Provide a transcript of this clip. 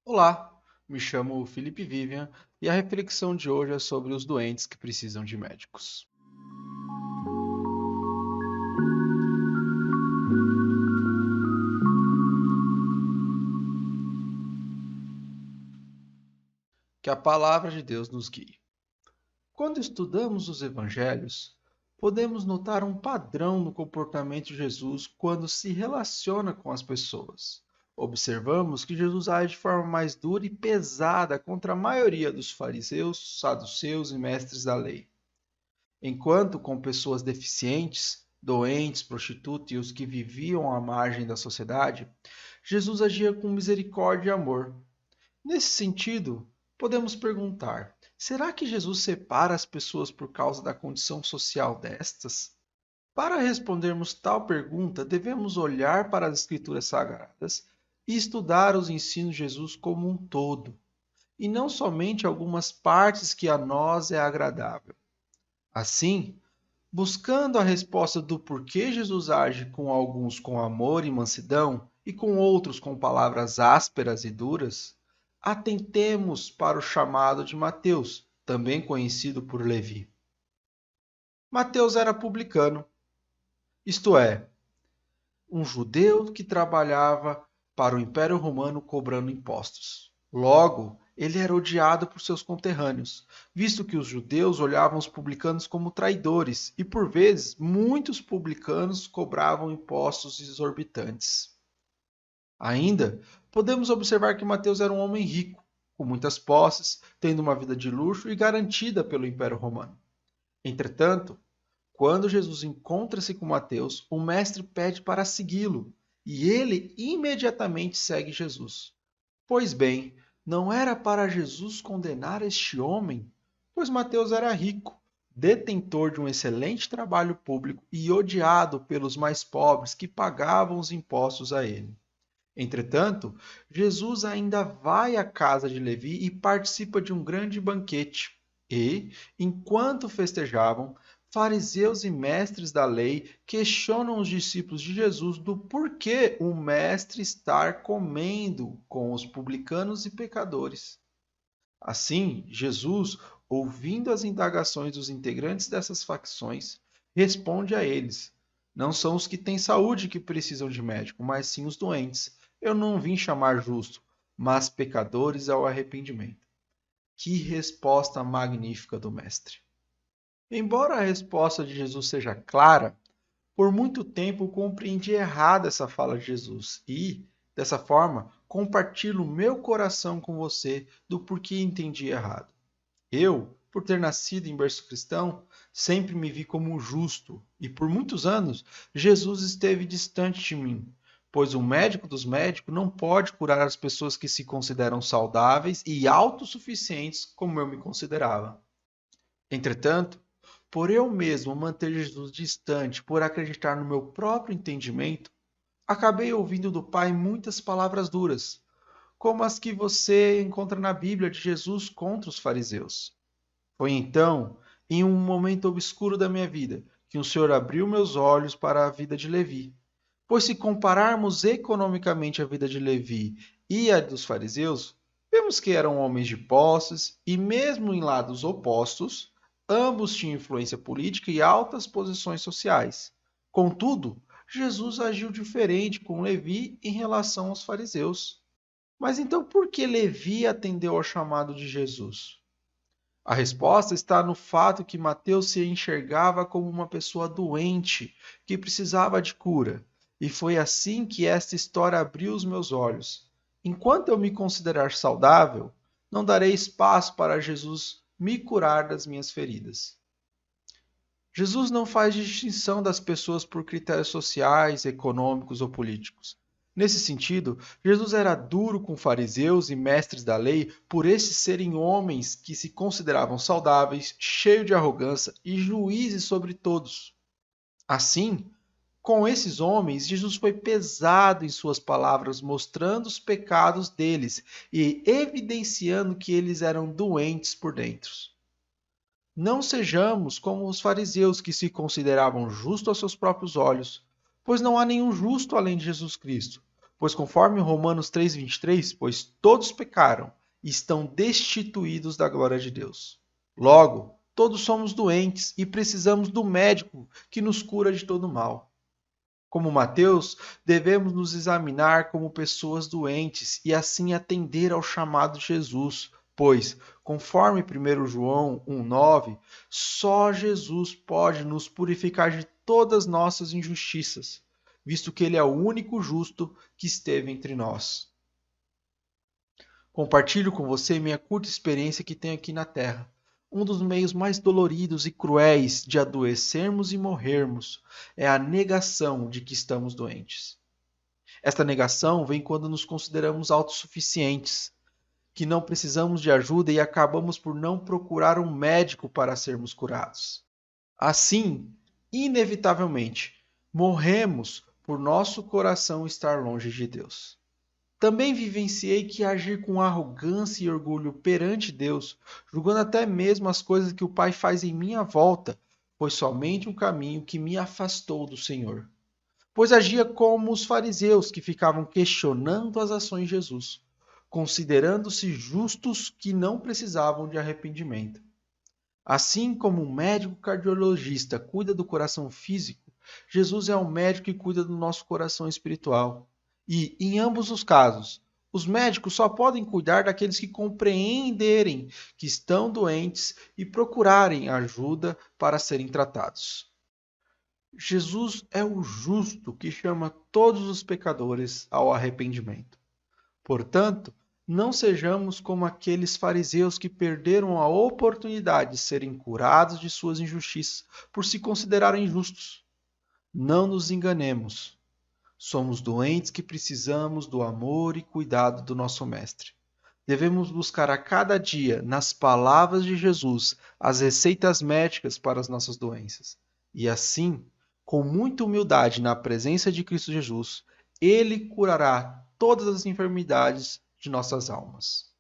Olá, me chamo Felipe Vivian e a reflexão de hoje é sobre os doentes que precisam de médicos. Que a palavra de Deus nos guie. Quando estudamos os evangelhos, podemos notar um padrão no comportamento de Jesus quando se relaciona com as pessoas. Observamos que Jesus age de forma mais dura e pesada contra a maioria dos fariseus, saduceus e mestres da lei. Enquanto com pessoas deficientes, doentes, prostitutas e os que viviam à margem da sociedade, Jesus agia com misericórdia e amor. Nesse sentido, podemos perguntar: será que Jesus separa as pessoas por causa da condição social destas? Para respondermos tal pergunta, devemos olhar para as Escrituras Sagradas e estudar os ensinos de Jesus como um todo, e não somente algumas partes que a nós é agradável. Assim, buscando a resposta do porquê Jesus age com alguns com amor e mansidão e com outros com palavras ásperas e duras, atentemos para o chamado de Mateus, também conhecido por Levi. Mateus era publicano, isto é, um judeu que trabalhava para o Império Romano cobrando impostos. Logo, ele era odiado por seus conterrâneos, visto que os judeus olhavam os publicanos como traidores e, por vezes, muitos publicanos cobravam impostos exorbitantes. Ainda, podemos observar que Mateus era um homem rico, com muitas posses, tendo uma vida de luxo e garantida pelo Império Romano. Entretanto, quando Jesus encontra-se com Mateus, o mestre pede para segui-lo, e ele imediatamente segue Jesus. Pois bem, não era para Jesus condenar este homem, pois Mateus era rico, detentor de um excelente trabalho público e odiado pelos mais pobres que pagavam os impostos a ele. Entretanto, Jesus ainda vai à casa de Levi e participa de um grande banquete. E, enquanto festejavam, fariseus e mestres da lei questionam os discípulos de Jesus do porquê o mestre estar comendo com os publicanos e pecadores. Assim, Jesus, ouvindo as indagações dos integrantes dessas facções, responde a eles: não são os que têm saúde que precisam de médico, mas sim os doentes. Eu não vim chamar justo, mas pecadores ao arrependimento. Que resposta magnífica do Mestre! Embora a resposta de Jesus seja clara, por muito tempo compreendi errado essa fala de Jesus e, dessa forma, compartilho o meu coração com você do porquê entendi errado. Eu, por ter nascido em berço cristão, sempre me vi como justo e por muitos anos Jesus esteve distante de mim, pois o médico dos médicos não pode curar as pessoas que se consideram saudáveis e autossuficientes como eu me considerava. Entretanto, por eu mesmo manter Jesus distante, por acreditar no meu próprio entendimento, acabei ouvindo do Pai muitas palavras duras, como as que você encontra na Bíblia de Jesus contra os fariseus. Foi então, em um momento obscuro da minha vida, que o Senhor abriu meus olhos para a vida de Levi. Pois se compararmos economicamente a vida de Levi e a dos fariseus, vemos que eram homens de posses e, mesmo em lados opostos, ambos tinham influência política e altas posições sociais. Contudo, Jesus agiu diferente com Levi em relação aos fariseus. Mas então por que Levi atendeu ao chamado de Jesus? A resposta está no fato que Mateus se enxergava como uma pessoa doente, que precisava de cura. E foi assim que esta história abriu os meus olhos. Enquanto eu me considerar saudável, não darei espaço para Jesus me curar das minhas feridas. Jesus não faz distinção das pessoas por critérios sociais, econômicos ou políticos. Nesse sentido, Jesus era duro com fariseus e mestres da lei por estes serem homens que se consideravam saudáveis, cheios de arrogância e juízes sobre todos. Assim, com esses homens, Jesus foi pesado em suas palavras, mostrando os pecados deles e evidenciando que eles eram doentes por dentro. Não sejamos como os fariseus que se consideravam justos aos seus próprios olhos, pois não há nenhum justo além de Jesus Cristo. Pois conforme Romanos 3,23, pois todos pecaram e estão destituídos da glória de Deus. Logo, todos somos doentes e precisamos do médico que nos cura de todo mal. Como Mateus, devemos nos examinar como pessoas doentes e assim atender ao chamado de Jesus, pois, conforme 1 João 1,9, só Jesus pode nos purificar de todas nossas injustiças, visto que ele é o único justo que esteve entre nós. Compartilho com você minha curta experiência que tenho aqui na Terra. Um dos meios mais doloridos e cruéis de adoecermos e morrermos é a negação de que estamos doentes. Esta negação vem quando nos consideramos autossuficientes, que não precisamos de ajuda e acabamos por não procurar um médico para sermos curados. Assim, inevitavelmente, morremos por nosso coração estar longe de Deus. Também vivenciei que agir com arrogância e orgulho perante Deus, julgando até mesmo as coisas que o Pai faz em minha volta, foi somente um caminho que me afastou do Senhor. Pois agia como os fariseus que ficavam questionando as ações de Jesus, considerando-se justos que não precisavam de arrependimento. Assim como um médico cardiologista cuida do coração físico, Jesus é um médico que cuida do nosso coração espiritual. E, em ambos os casos, os médicos só podem cuidar daqueles que compreenderem que estão doentes e procurarem ajuda para serem tratados. Jesus é o justo que chama todos os pecadores ao arrependimento. Portanto, não sejamos como aqueles fariseus que perderam a oportunidade de serem curados de suas injustiças por se considerarem justos. Não nos enganemos. Somos doentes que precisamos do amor e cuidado do nosso Mestre. Devemos buscar a cada dia, nas palavras de Jesus, as receitas médicas para as nossas doenças. E assim, com muita humildade na presença de Cristo Jesus, Ele curará todas as enfermidades de nossas almas.